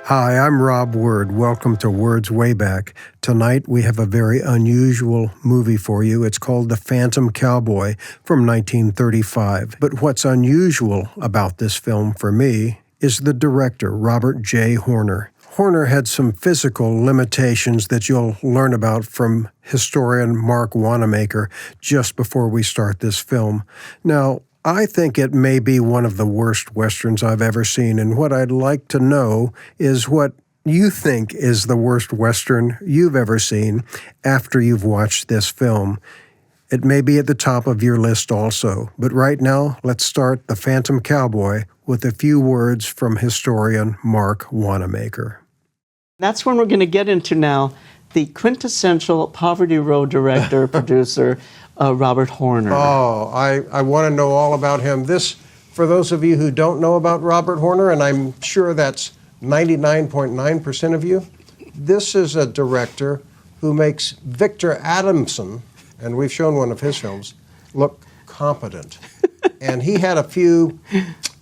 Hi, I'm Rob Word. Welcome to Words Way Back. Tonight we have a very unusual movie for you. It's called The Phantom Cowboy from 1935. But what's unusual about this film for me is the director, Robert J. Horner. Horner had some physical limitations that you'll learn about from historian Marc Wanamaker just before we start this film. Now, I think it may be one of the worst Westerns I've ever seen, and what I'd like to know is what you think is the worst Western you've ever seen after you've watched this film. It may be at the top of your list also, but right now, let's start The Phantom Cowboy with a few words from historian Marc Wanamaker. That's when we're going to get into now the quintessential Poverty Row director, producer, Robert Horner. Oh, I want to know all about him. This, for those of you who don't know about Robert Horner, and I'm sure that's 99.9% of you, this is a director who makes Victor Adamson, and we've shown one of his films, look competent. And he had a few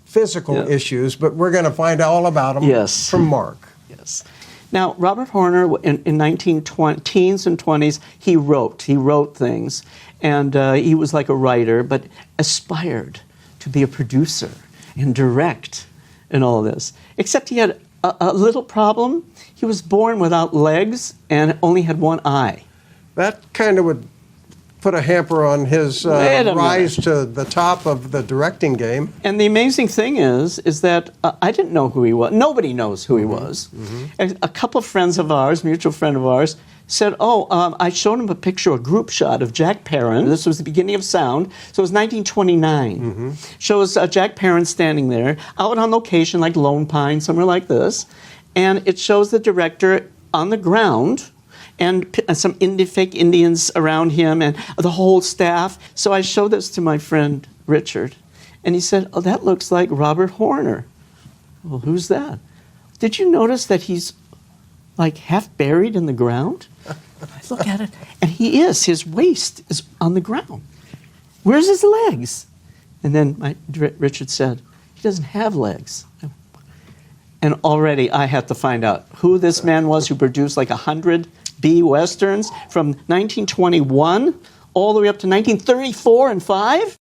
physical issues, but we're going to find out all about them from Mark. Yes. Now, Robert Horner, in 1920s and 20s, he wrote things, and he was like a writer, but aspired to be a producer and direct and all this. Except he had a little problem. He was born without legs and only had one eye. That kind of would put a hamper on his rise to the top of the directing game. And the amazing thing is that I didn't know who he was. Nobody knows who he was. A couple of friends of ours, mutual friend of ours, said, I showed him a picture, a group shot of Jack Perrin. This was the beginning of sound, so it was 1929. Shows Jack Perrin standing there, out on location, like Lone Pine, somewhere like this. And it shows the director on the ground, and some fake Indians around him, and the whole staff. So I showed this to my friend Richard, and he said, "Oh, that looks like Robert Horner." Well, who's that? Did you notice that he's like half buried in the ground? I look at it, and he is. His waist is on the ground. Where's his legs? And then Richard said, "He doesn't have legs." And already I had to find out who this man was who produced like 100 B Westerns from 1921 all the way up to 1934 and 5.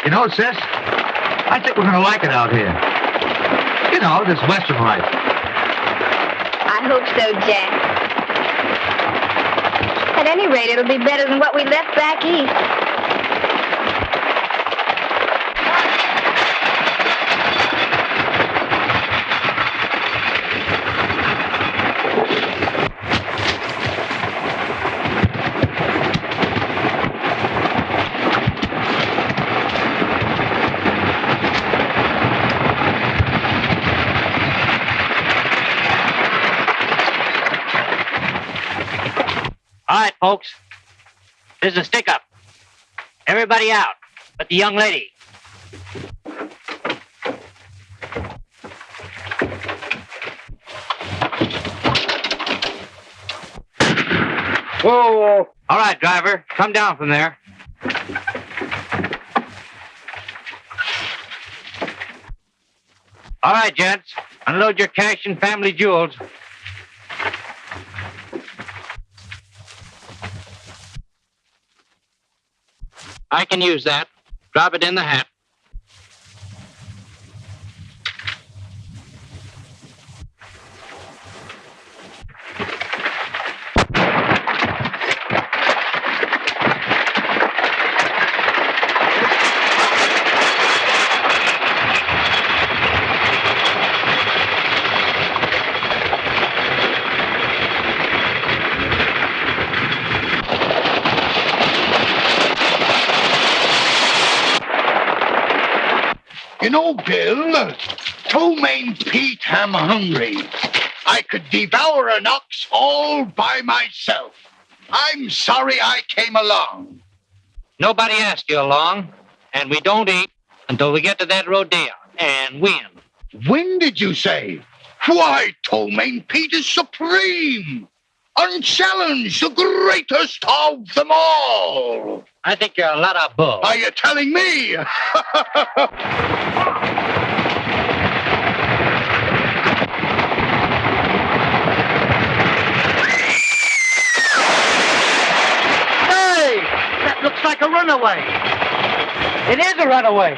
You know, sis, I think we're going to like it out here. You know, this Western life. I hope so, Jack. At any rate, it'll be better than what we left back east. All right, folks. This is a stick-up. Everybody out, but the young lady. Whoa! All right, driver, come down from there. All right, gents, unload your cash and family jewels. I can use that. Drop it in the hat. You know, Bill, Ptomaine Pete, I'm hungry. I could devour an ox all by myself. I'm sorry I came along. Nobody asked you along, and we don't eat until we get to that rodeo and win. When did you say? Why, Ptomaine Pete is supreme. Unchallenged, the greatest of them all. I think you're a lot of bull. Are you telling me? Hey! That looks like a runaway. It is a runaway.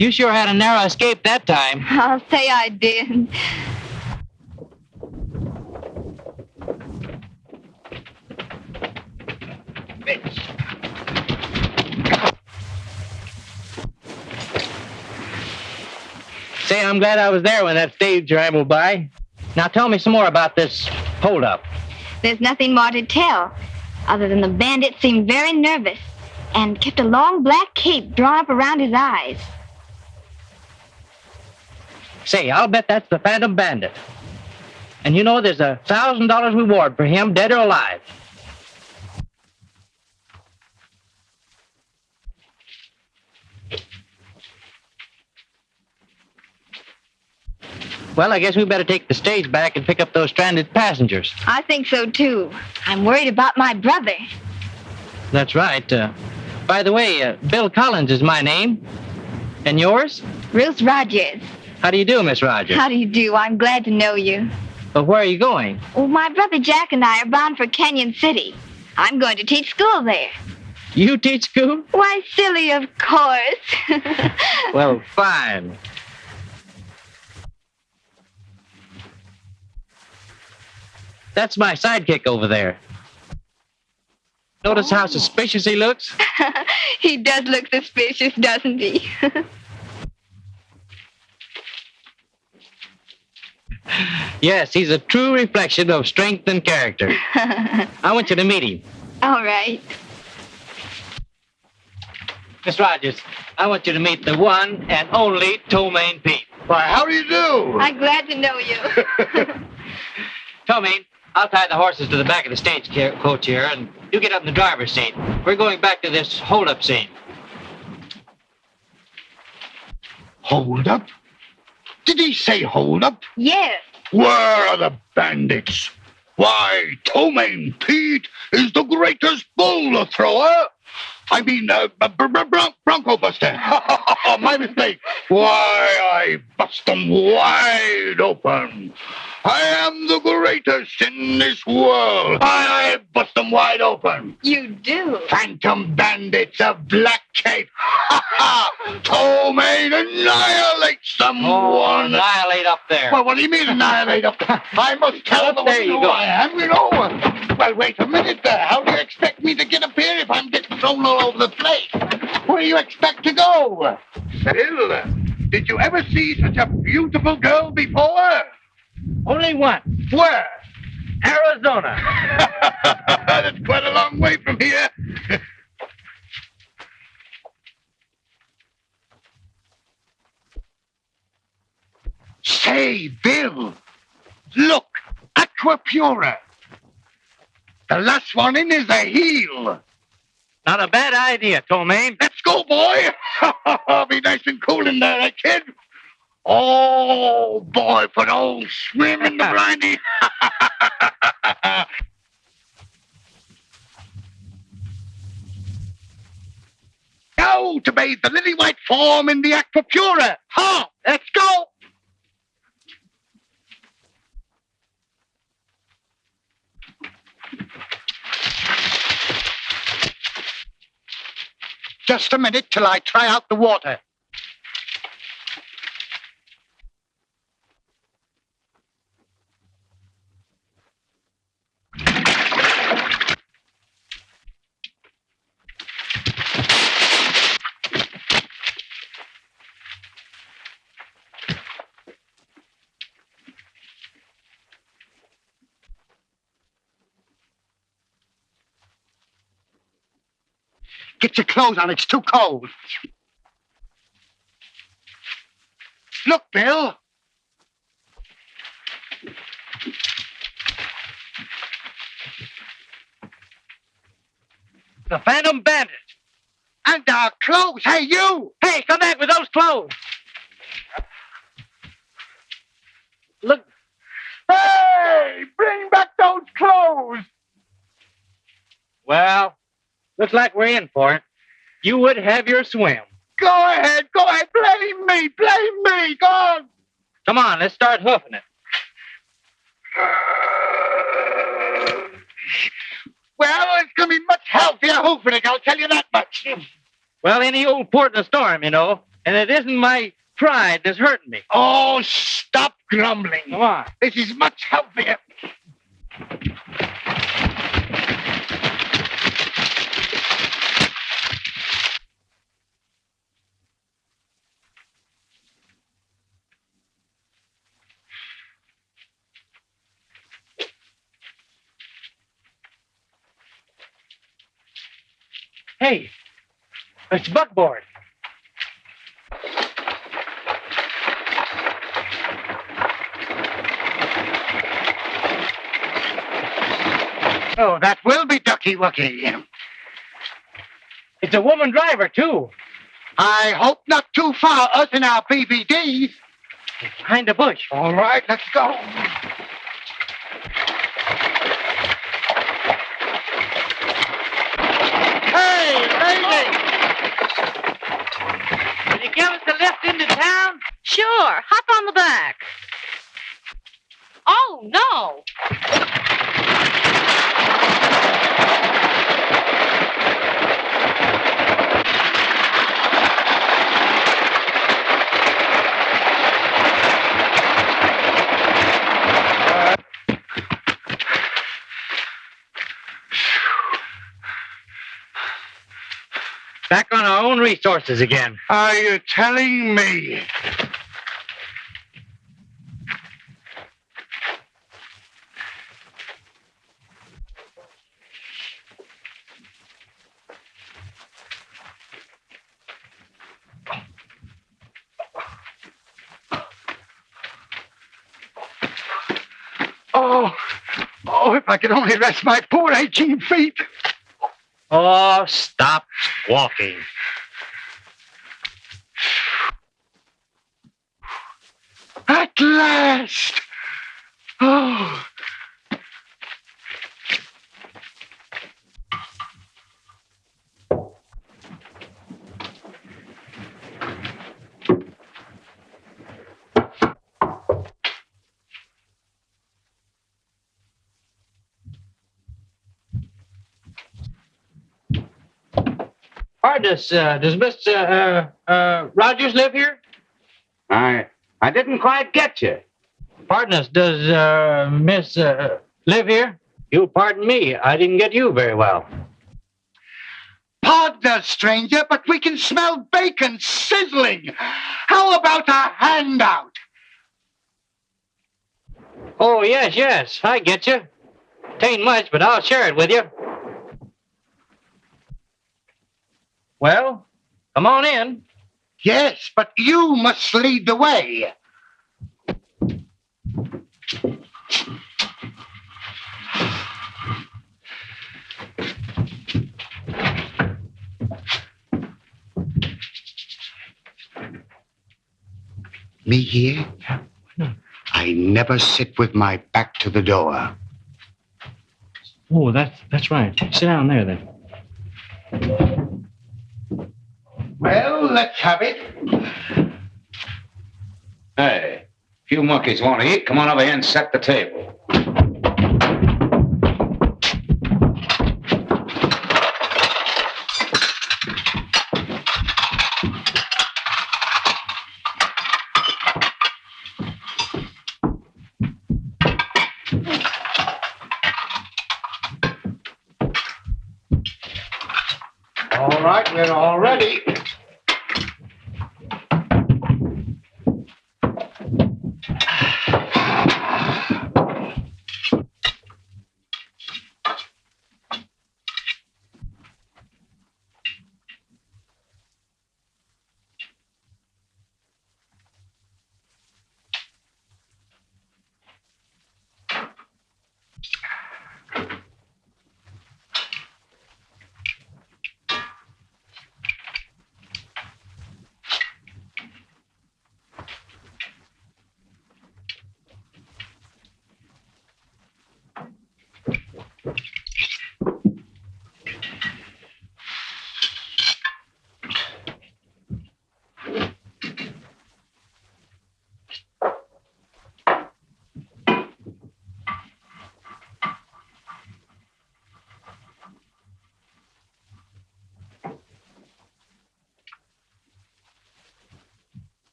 You sure had a narrow escape that time. I'll say I did. Say, I'm glad I was there when that stage rambled by. Now tell me some more about this holdup. There's nothing more to tell, other than the bandit seemed very nervous and kept a long black cape drawn up around his eyes. Say, I'll bet that's the Phantom Bandit. And you know there's $1,000 reward for him, dead or alive. Well, I guess we better take the stage back and pick up those stranded passengers. I think so, too. I'm worried about my brother. That's right. By the way, Bill Collins is my name. And yours? Ruth Rogers. How do you do, Miss Rogers? How do you do? I'm glad to know you. But where are you going? Oh, my brother Jack and I are bound for Canyon City. I'm going to teach school there. You teach school? Why, silly, of course. Well, fine. That's my sidekick over there. Notice how suspicious he looks? He does look suspicious, doesn't he? Yes, he's a true reflection of strength and character. I want you to meet him. All right. Miss Rogers, I want you to meet the one and only Ptomaine Pete. Why, how do you do? I'm glad to know you. Ptomaine, I'll tie the horses to the back of the stagecoach here, and you get up in the driver's seat. We're going back to this hold-up scene. Hold up? Did he say hold up? Yes. Where are the bandits? Why, Tomaine Pete is the greatest bull thrower. I mean, Bronco Buster. My mistake. Why, I bust them wide open. I am the greatest in this world. I bust them wide open. You do. Phantom bandits of black cape. Tomaine annihilates them. Annihilate up there. Well, what do you mean annihilate up there? I must tell them There you who go. I am, you know. Well, wait a minute there. How do you expect me to get up here if I'm getting thrown all over the place? Where do you expect to go? Bill, did you ever see such a beautiful girl before? Only one. Where? Arizona. That's quite a long way from here. Say, Bill, look, Aquapura. The last one in is a heel. Not a bad idea, Tomaine. Let's go, boy. Be nice and cool in there, eh, kid? Oh, boy, put old swim in the blindy. Now to bathe the lily white form in the Aquapura. Ha! Let's go. Just a minute till I try out the water. Get your clothes on, it's too cold. Look, Bill. The Phantom Bandit. And our clothes. Hey, you! Hey, come back with those clothes. Look. Hey! Bring back those clothes! Well, looks like we're in for it. You would have your swim. Go ahead, blame me, go on! Come on, let's start hoofing it. Well, it's gonna be much healthier hoofing it, I'll tell you that much. Well, any old port in a storm, you know, and it isn't my pride that's hurting me. Oh, stop grumbling. Come on. This is much healthier. Hey, it's buckboard. Oh, that will be Ducky Wucky. It's a woman driver, too. I hope not too far, us and our BBDs. Behind the bush. All right, let's go. Hey, lady! Will you give us a lift into town? Sure, hop on the back. Oh, no. Back on our own resources again. Are you telling me? Oh, if I could only rest my poor 18 feet. Oh, stop walking. At last! Oh. Pardon us, does Mr. Rogers live here? I didn't quite get you. Pardon us, does Miss live here? You'll pardon me, I didn't get you very well. Pardon us, stranger, but we can smell bacon sizzling. How about a handout? Oh, yes, I get you. Tain't much, but I'll share it with you. Well, come on in. Yes, but you must lead the way. Me here? I never sit with my back to the door. Oh, that's right. Sit down there, then. Well, let's have it. Hey, if you monkeys want to eat, come on over here and set the table. All right, we're all ready.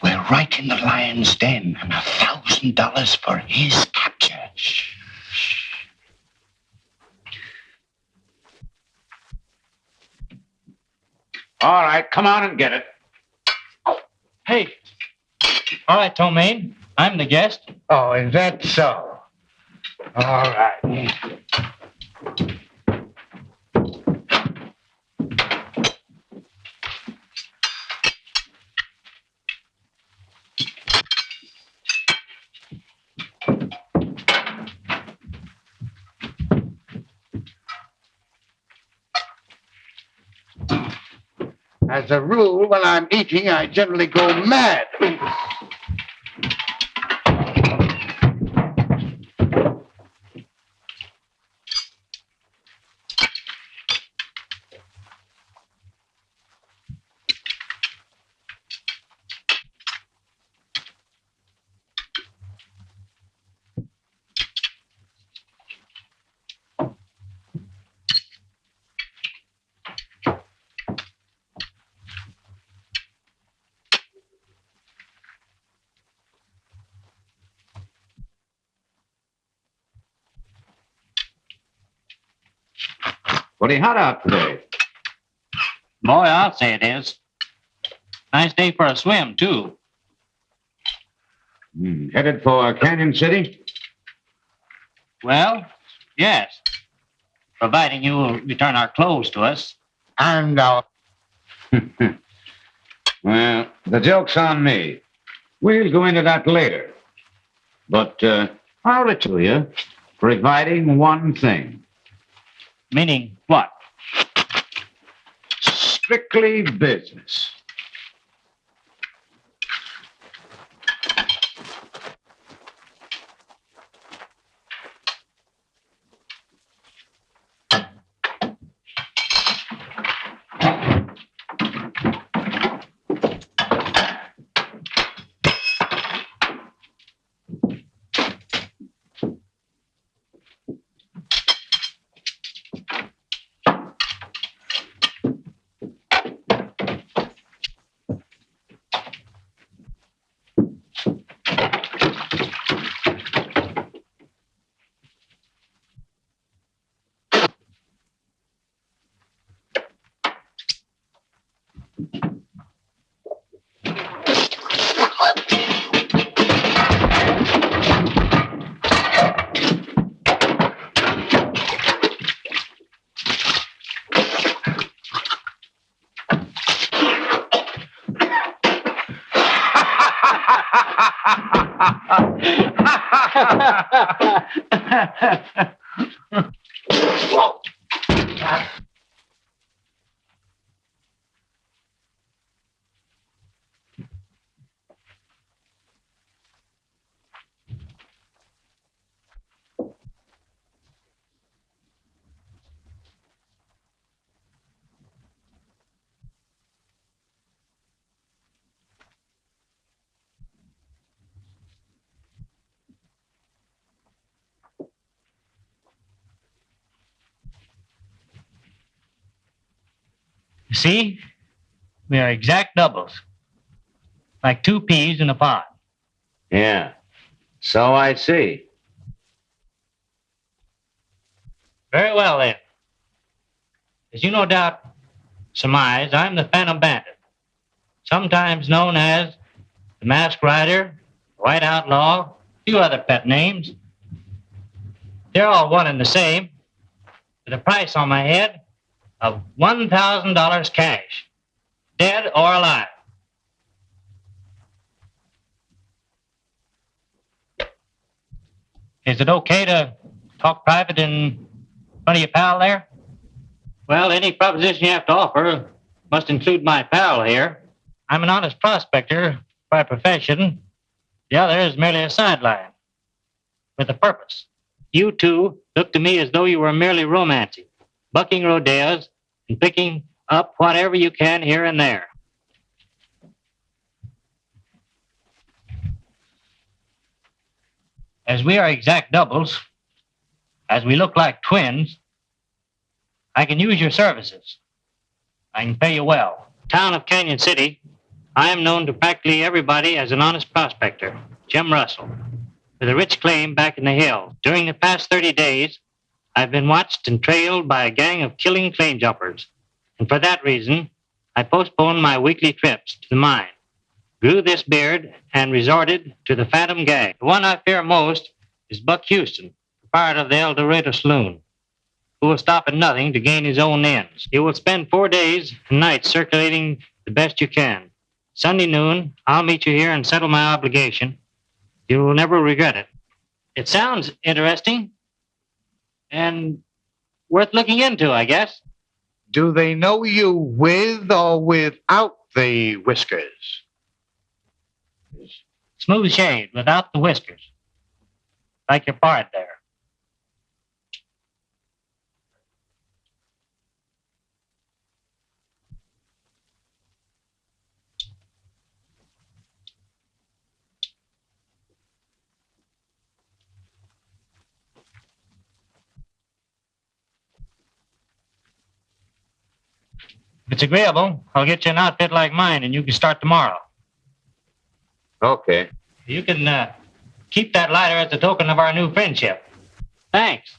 We're right in the lion's den, and $1,000 for his capture. Shh. All right, come on and get it. Hey. All right, Tomaine. I'm the guest. Oh, is that so? All right. As a rule, when I'm eating, I generally go mad. Pretty hot out today. Boy, I'll say it is. Nice day for a swim, too. Headed for Canyon City? Well, yes. Providing you will return our clothes to us. And our... Well, the joke's on me. We'll go into that later. But I'll let you, providing one thing. Meaning what? Strictly business. You see, we are exact doubles, like two peas in a pod. Yeah, so I see. Very well, then. As you no doubt surmise, I'm the Phantom Bandit, sometimes known as the Masked Rider, White Outlaw, a few other pet names. They're all one and the same, with a price on my head of $1,000 cash, dead or alive. Is it okay to talk private in front of your pal there? Well, any proposition you have to offer must include my pal here. I'm an honest prospector by profession. The other is merely a sideline with a purpose. You two look to me as though you were merely romancing, bucking rodeos, and picking up whatever you can here and there. As we are exact doubles, as we look like twins, I can use your services. I can pay you well. Town of Canyon City, I am known to practically everybody as an honest prospector, Jim Russell, with a rich claim back in the hills. During the past 30 days, I've been watched and trailed by a gang of killing claim jumpers, and for that reason, I postponed my weekly trips to the mine, grew this beard, and resorted to the Phantom Gang. The one I fear most is Buck Houston, proprietor of the El Dorado Saloon, who will stop at nothing to gain his own ends. He will spend 4 days and nights circulating the best you can. Sunday noon, I'll meet you here and settle my obligation. You will never regret it. It sounds interesting and worth looking into, I guess. Do they know you with or without the whiskers? Smooth shave without the whiskers. Like your part there. If it's agreeable, I'll get you an outfit like mine and you can start tomorrow. Okay. You can keep that lighter as a token of our new friendship. Thanks.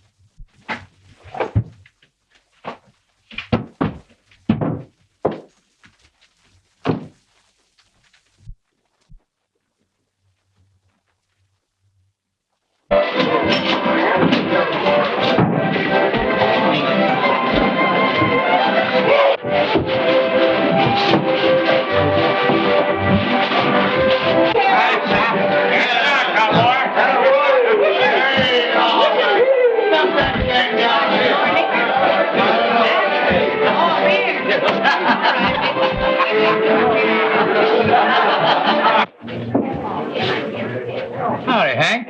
Howdy, Hank.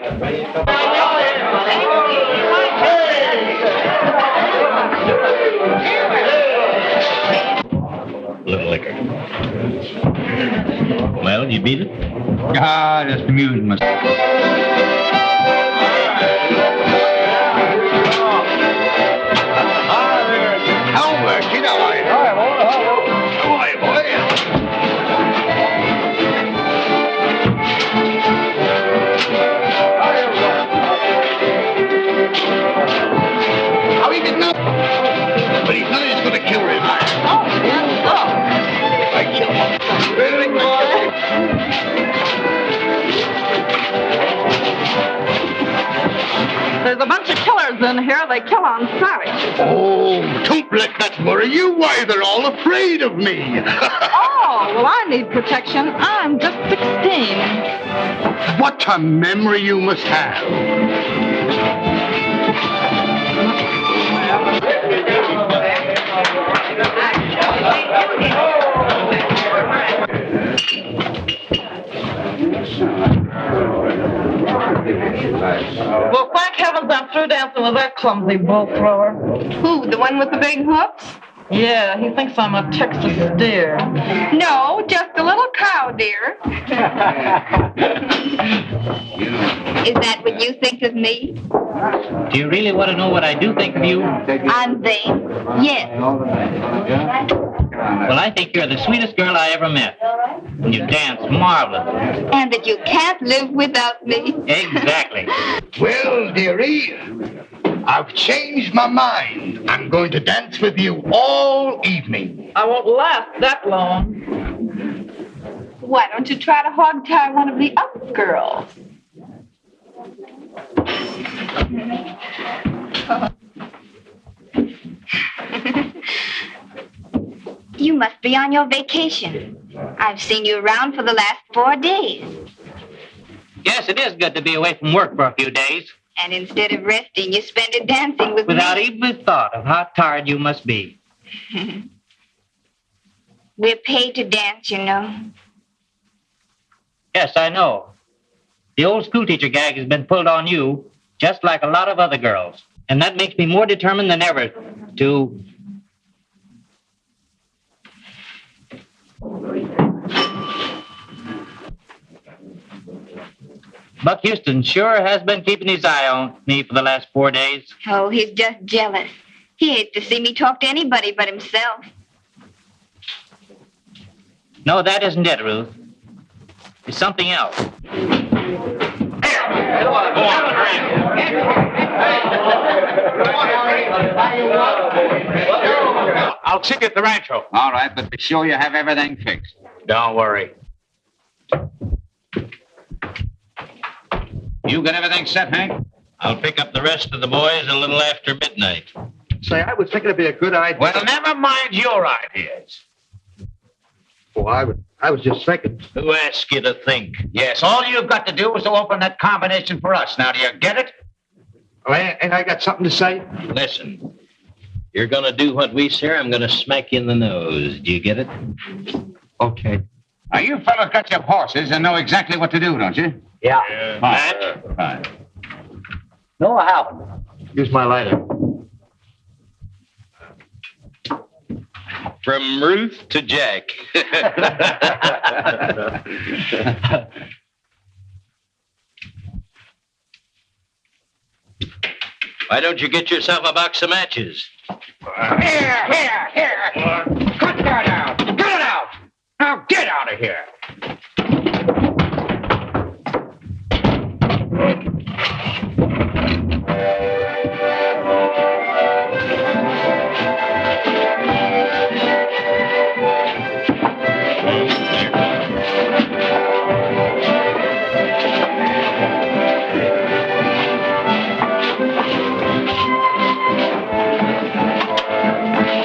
Little liquor. Well, you beat it? Ah, just amusing myself. Albert, get away. Away, boy. How he did not. But he thought he was going to kill him. Oh, yeah. Oh. I killed him. Really? There's a bunch of killers in here. They kill on sight. Oh, don't let that worry you. Why, they're all afraid of me. Oh, well, I need protection. I'm just 16. What a memory you must have. Well, thank heavens I'm through dancing with that clumsy bull thrower. Who, the one with the big hooks? Yeah, he thinks I'm a Texas steer. No, just a little cow, dear. Is that what you think of me? Do you really want to know what I do think of you? I'm vain. Yes. Well, I think you're the sweetest girl I ever met. And you dance marvelous. And that you can't live without me. Exactly. Well, dearie, I've changed my mind. I'm going to dance with you all evening. I won't last that long. Why don't you try to hog-tie one of the other girls? You must be on your vacation. I've seen you around for the last 4 days. Yes, it is good to be away from work for a few days. And instead of resting, you spend it dancing with Without me. even a thought of how tired you must be. We're paid to dance, you know. Yes, I know. The old schoolteacher gag has been pulled on you, just like a lot of other girls. And that makes me more determined than ever to... Buck Houston sure has been keeping his eye on me for the last 4 days. Oh, he's just jealous. He hates to see me talk to anybody but himself. No, that isn't it, Ruth. It's something else. I'll see you at the Rancho. All right, but be sure you have everything fixed. Don't worry. You got everything set, Hank? I'll pick up the rest of the boys a little after midnight. Say, I was thinking it'd be a good idea. Well, never mind your ideas. Oh, I was just thinking. Who asked you to think? Yes, all you've got to do is to open that combination for us. Now, do you get it? Oh, and I got something to say? Listen, you're going to do what we say, I'm going to smack you in the nose. Do you get it? Okay. Now, you fellas got your horses and know exactly what to do, don't you? Yeah. Matt? Fine. No, I haven't. Here's my lighter. From Ruth to Jack. Why don't you get yourself a box of matches? Here. Cut that out. Cut it out. Now, get out of here.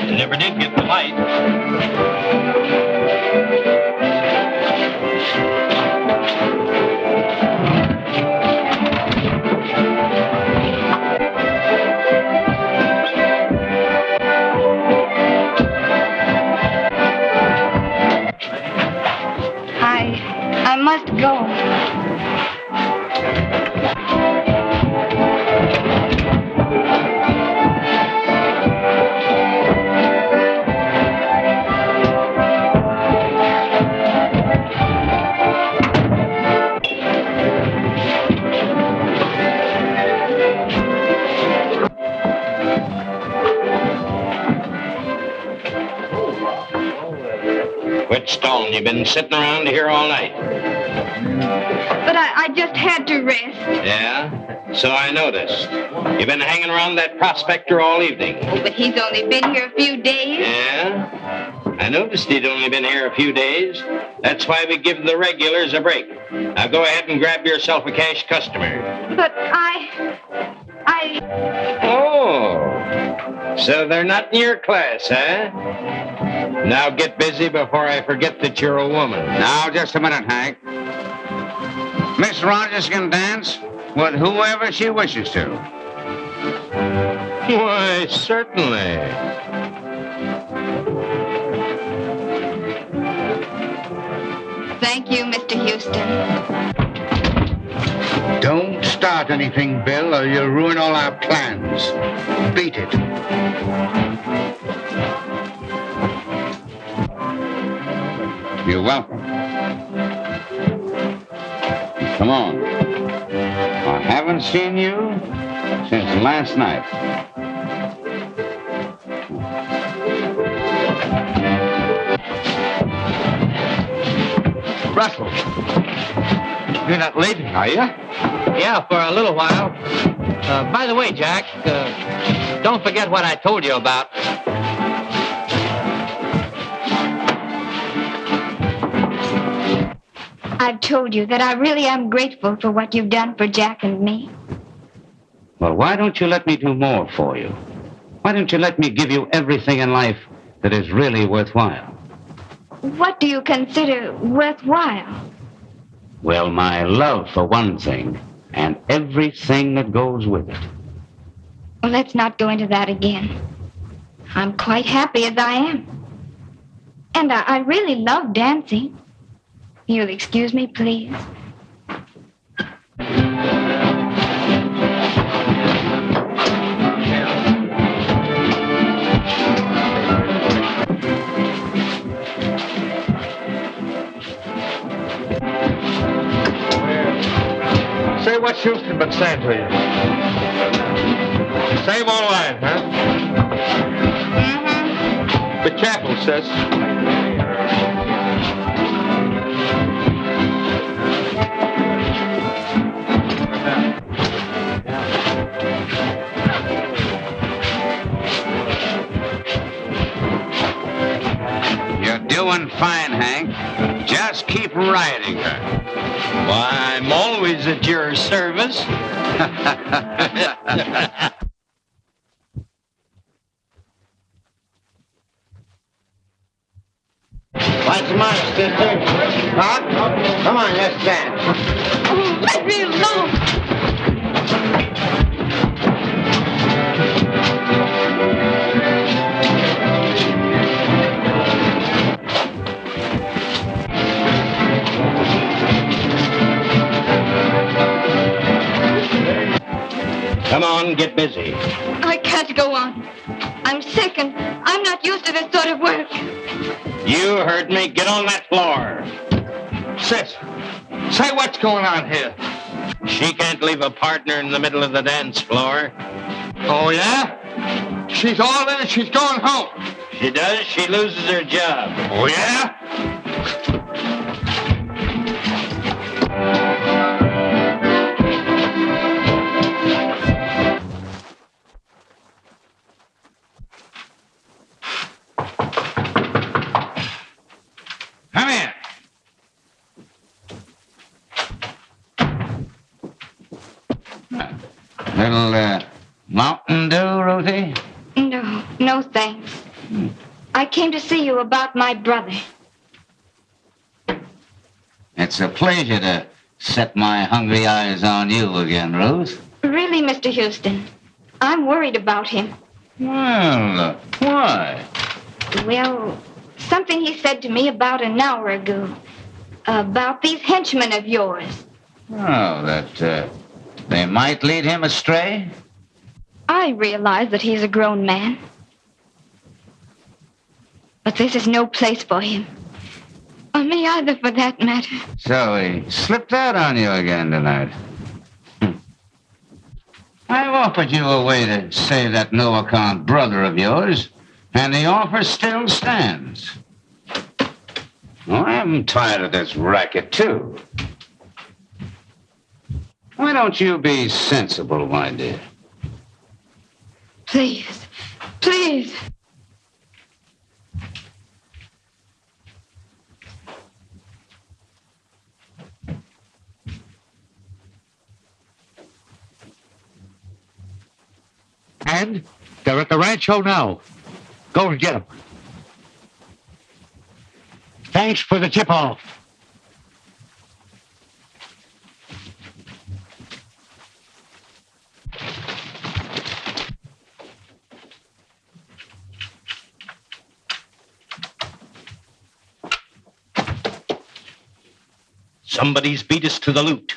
You never did get the light. I must go. Quit stalling. You've been sitting around here all night. But I just had to rest. Yeah? So I noticed. You've been hanging around that prospector all evening. Oh, but he's only been here a few days. Yeah? I noticed he'd only been here a few days. That's why we give the regulars a break. Now go ahead and grab yourself a cash customer. But I Oh, so they're not in your class, huh? Now get busy before I forget that you're a woman. Now, just a minute, Hank. Miss Rogers can dance with whoever she wishes to. Why, certainly. Thank you, Mr. Houston. Don't start anything, Bill, or you'll ruin all our plans. Beat it. You're welcome. Come on. I haven't seen you since last night. Russell, you're not leaving, are you? Yeah, for a little while. By the way, Jack, don't forget what I told you about. I've told you that I really am grateful for what you've done for Jack and me. Well, why don't you let me do more for you? Why don't you let me give you everything in life that is really worthwhile? What do you consider worthwhile? Well, my love, for one thing, and everything that goes with it. Well, let's not go into that again. I'm quite happy as I am. And I really love dancing. You'll excuse me, please? Say what's Houston been saying to you? Same old line, huh? Mm-hmm. Be careful, sis. You're doing fine, Hank. Just keep riding her. Why, I'm always at your service. What's the matter, sister? Huh? Come on, let's dance. Oh, let me alone. Come on, get busy. I can't go on. I'm sick and I'm not used to this sort of work. You heard me. Get on that floor. Sis, say what's going on here. She can't leave a partner in the middle of the dance floor. Oh, yeah? She's all in and she's going home. She does, she loses her job. Oh, yeah? Come in. Little Mountain Dew, Ruthie? No, thanks. I came to see you about my brother. It's a pleasure to set my hungry eyes on you again, Ruth. Really, Mr. Houston, I'm worried about him. Well, why? Well, something he said to me about an hour ago. About these henchmen of yours. Oh, that they might lead him astray? I realize that he's a grown man. But this is no place for him. Or me either, for that matter. So he slipped out on you again tonight. I've offered you a way to save that no-account brother of yours, and the offer still stands. Well, I'm tired of this racket, too. Why don't you be sensible, my dear? Please, please. And they're at the Rancho now. Go and get them. Thanks for the tip-off. Somebody's beat us to the loot.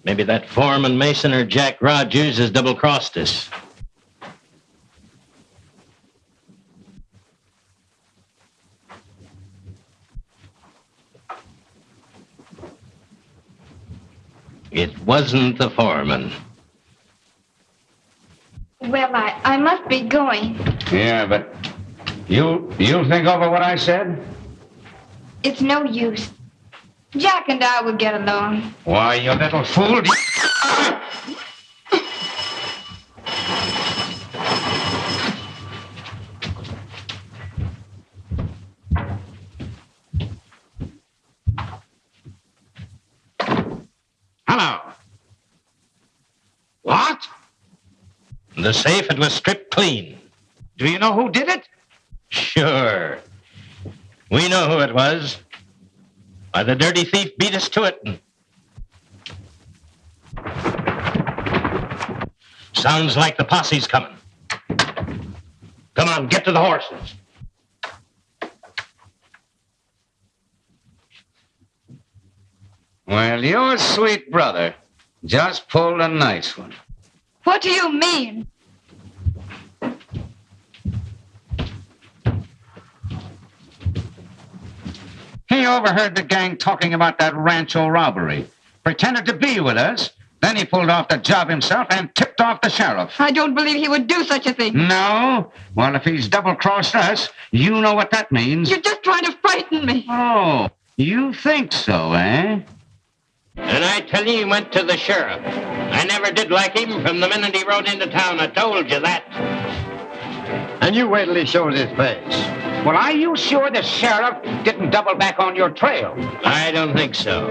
Maybe that foreman Mason or Jack Rogers has double-crossed us. It wasn't the foreman. Well, I must be going. Yeah, but you'll think over what I said? It's no use. Jack and I will get along. Why, you little fool. Hello. What? The safe, it was stripped clean. Do you know who did it? Sure. We know who it was. Why, the dirty thief beat us to it. Sounds like the posse's coming. Come on, get to the horses. Well, your sweet brother just pulled a nice one. What do you mean? He overheard the gang talking about that Rancho robbery, pretended to be with us, then he pulled off the job himself and tipped off the sheriff. I don't believe he would do such a thing. No? Well, if he's double-crossed us, you know what that means. You're just trying to frighten me. Oh, you think so, eh? And I tell you, he went to the sheriff. I never did like him from the minute he rode into town. I told you that. And you wait till he shows his face. Well, are you sure the sheriff didn't double back on your trail? I don't think so.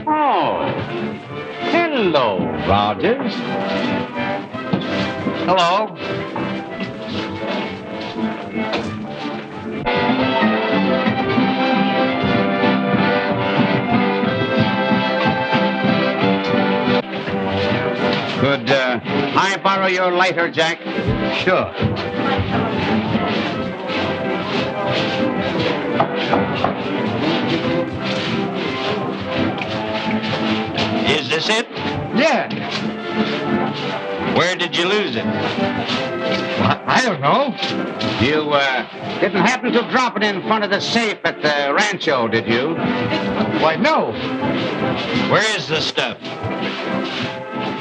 Oh. Hello, Rogers. Hello. Could I borrow your lighter, Jack? Sure. Is this it? Yeah. Where did you lose it? I don't know. You didn't happen to drop it in front of the safe at the Rancho, did you? Why, no. Where is the stuff?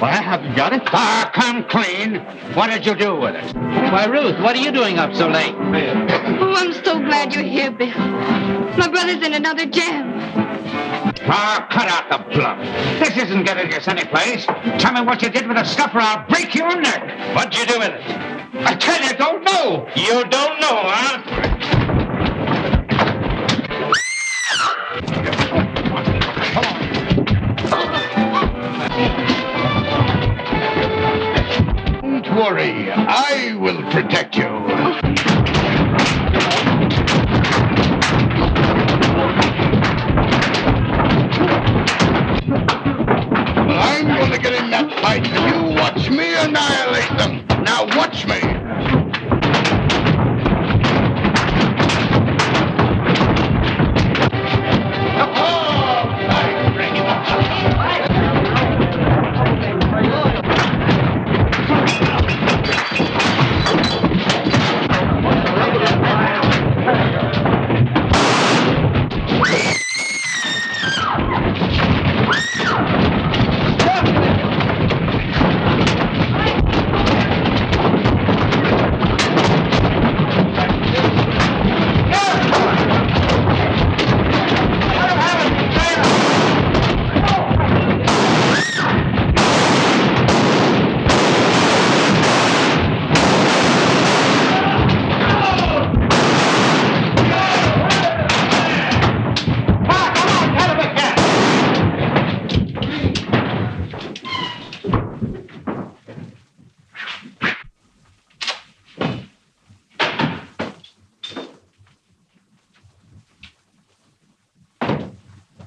Why, I haven't got it. Ah, come clean. What did you do with it? Why, Ruth, what are you doing up so late? Oh, I'm so glad you're here, Bill. My brother's in another jam. Ah, cut out the bluff. This isn't getting us anyplace. Tell me what you did with the stuff or I'll break your neck. What'd you do with it? I tell you, I don't know. You don't know, huh? Don't worry, I will protect you. Well, I'm going to get in that fight, and you watch me annihilate them. Now watch me.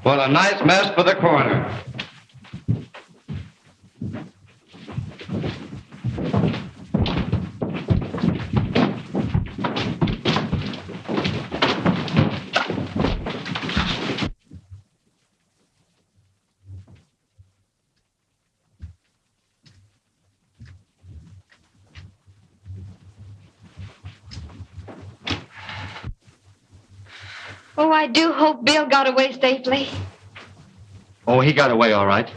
Well, a nice mess for the corner. Oh, I do hope Bill got away safely. Oh, he got away all right.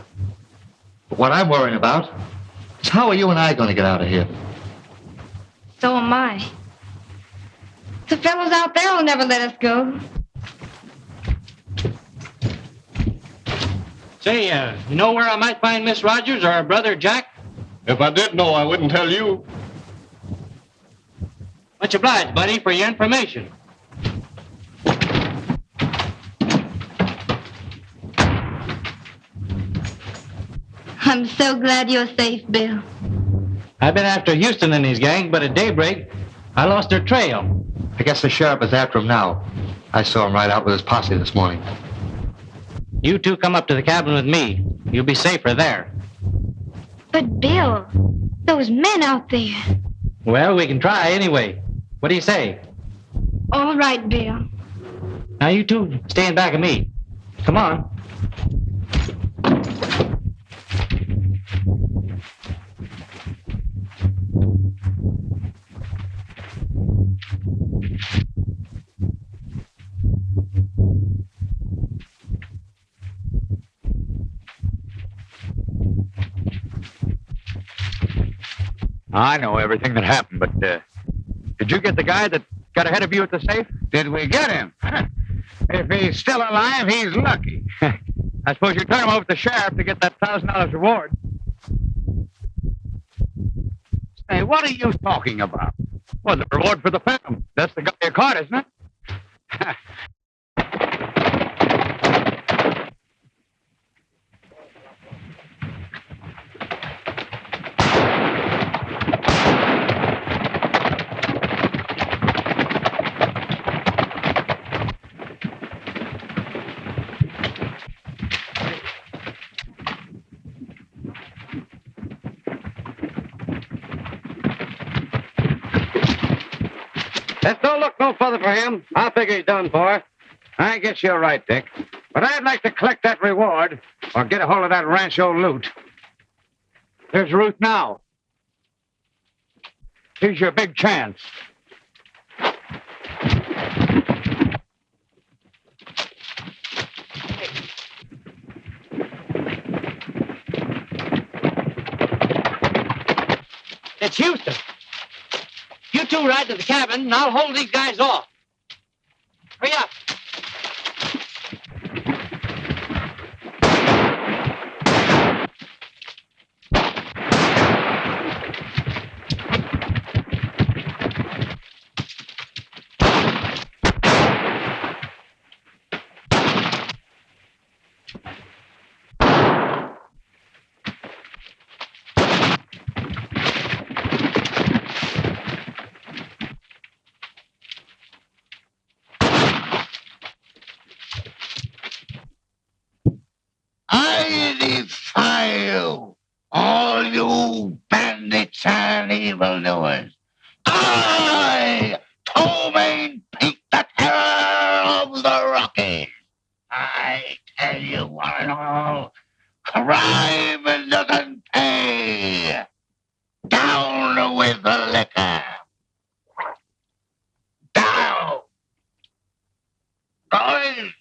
But what I'm worrying about is how are you and I going to get out of here? So am I. The fellows out there will never let us go. Say, you know where I might find Miss Rogers or her brother Jack? If I did know, I wouldn't tell you. Much obliged, buddy, for your information. I'm so glad you're safe, Bill. I've been after Houston and his gang, but at daybreak, I lost their trail. I guess the sheriff is after him now. I saw him ride out with his posse this morning. You two come up to the cabin with me. You'll be safer there. But, Bill, those men out there. Well, we can try anyway. What do you say? All right, Bill. Now, you two stay in back of me. Come on. I know everything that happened, but did you get the guy that got ahead of you at the safe? Did we get him? If he's still alive, he's lucky. I suppose you turn him over to the sheriff to get that $1,000 reward. Hey, what are you talking about? Well, the reward for the Phantom. That's the guy you caught, isn't it? Let's don't look no further for him. I figure he's done for. I guess you're right, Dick. But I'd like to collect that reward or get a hold of that Rancho loot. There's Ruth now. Here's your big chance. It's Houston. You two ride to the cabin, and I'll hold these guys off. Hurry up. I defy you, all you bandits and evildoers. I, Ptomaine Pete, the terror of the Rockies. I tell you one and all, crime doesn't pay. Down with the liquor. Down. Boys.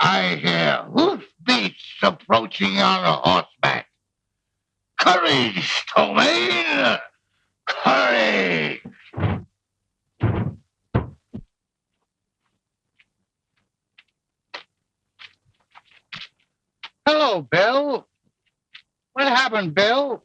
I hear hoofbeats approaching on a horseback. Courage, Ptomaine! Courage! Hello, Bill. What happened, Bill?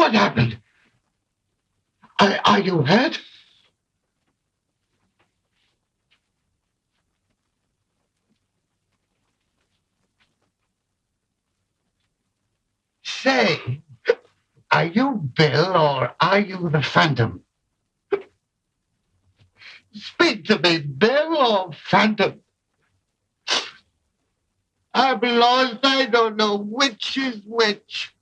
What happened? Are you hurt? Say, are you Bill or are you the Phantom? Speak to me, Bill or Phantom. I'm lost. I don't know which is which.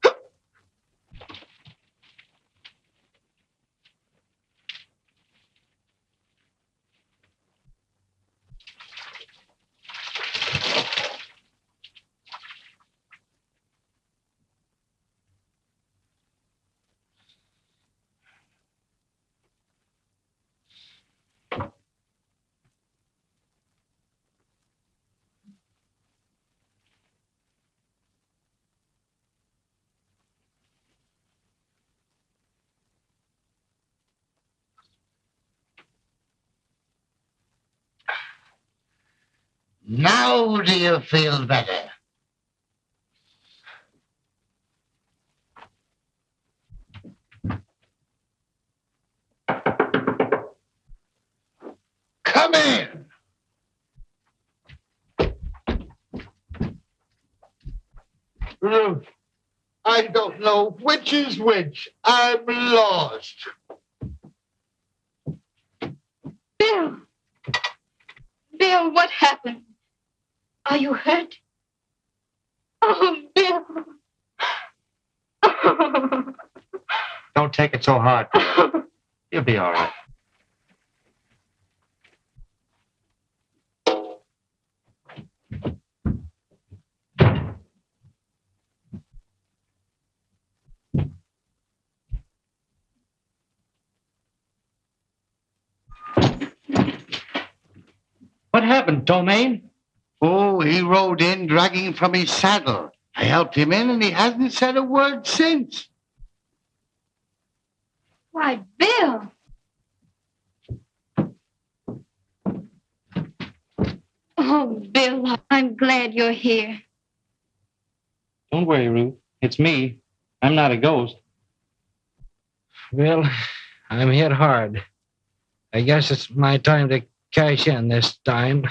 Now do you feel better? Come in. I don't know which is which. I'm lost. Bill! Bill, what happened? Are you hurt? Oh, Bill! Don't take it so hard. You'll be all right. What happened, Domain? Oh, he rode in dragging from his saddle. I helped him in and he hasn't said a word since. Why, Bill! Oh, Bill, I'm glad you're here. Don't worry, Ruth. It's me. I'm not a ghost. Well, I'm hit hard. I guess it's my time to cash in this time.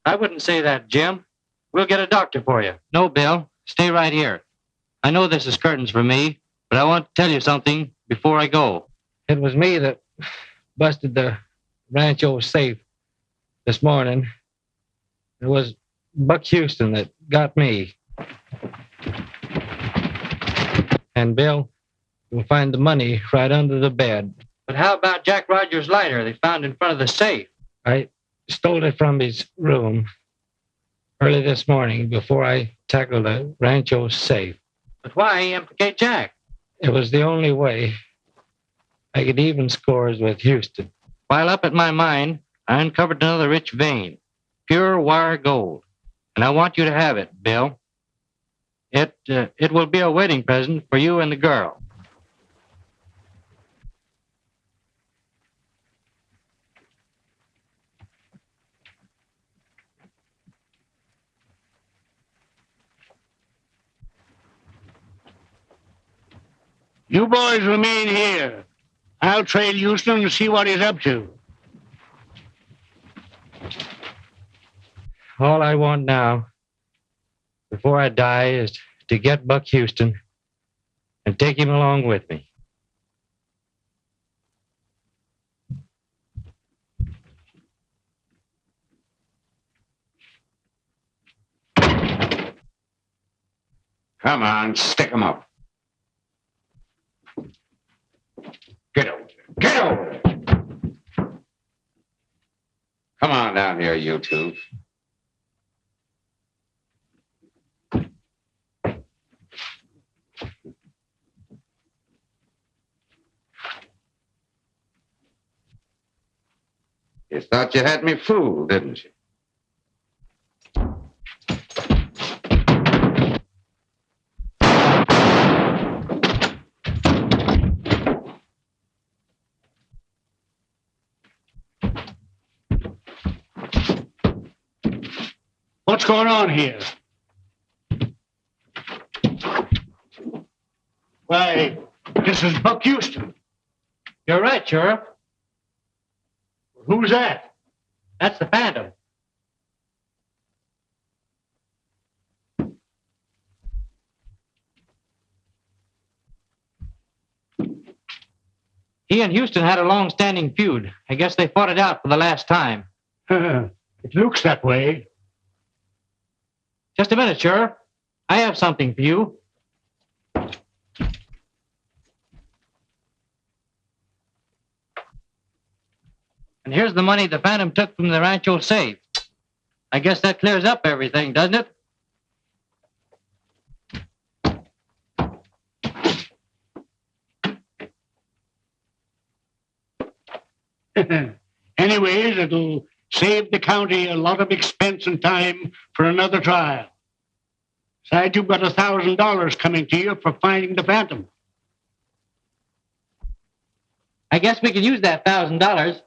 I wouldn't say that, Jim. We'll get a doctor for you. No, Bill. Stay right here. I know this is curtains for me, but I want to tell you something before I go. It was me that busted the Rancho safe this morning. It was Buck Houston that got me. And Bill, you'll find the money right under the bed. But how about Jack Rogers' lighter they found in front of the safe? I stole it from his room early this morning before I tackled the Rancho safe. But why implicate Jack? It was the only way I could even scores with Houston. While up at my mine, I uncovered another rich vein, pure wire gold. And I want you to have it, Bill. It will be a wedding present for you and the girl. You boys remain here. I'll trail Houston and see what he's up to. All I want now, before I die, is to get Buck Houston and take him along with me. Come on, stick 'em up. Get over there. Get over there. Come on down here, you two. You thought you had me fooled, didn't you? What's going on here? Why, this is Buck Houston. You're right, Sheriff. Who's that? That's the Phantom. He and Houston had a long-standing feud. I guess they fought it out for the last time. It looks that way. Just a minute, Sheriff. I have something for you. And here's the money the Phantom took from the Rancho safe. I guess that clears up everything, doesn't it? Anyways, it'll save the county a lot of expense and time for another trial. Besides, you've got $1,000 coming to you for finding the Phantom. I guess we could use that $1,000.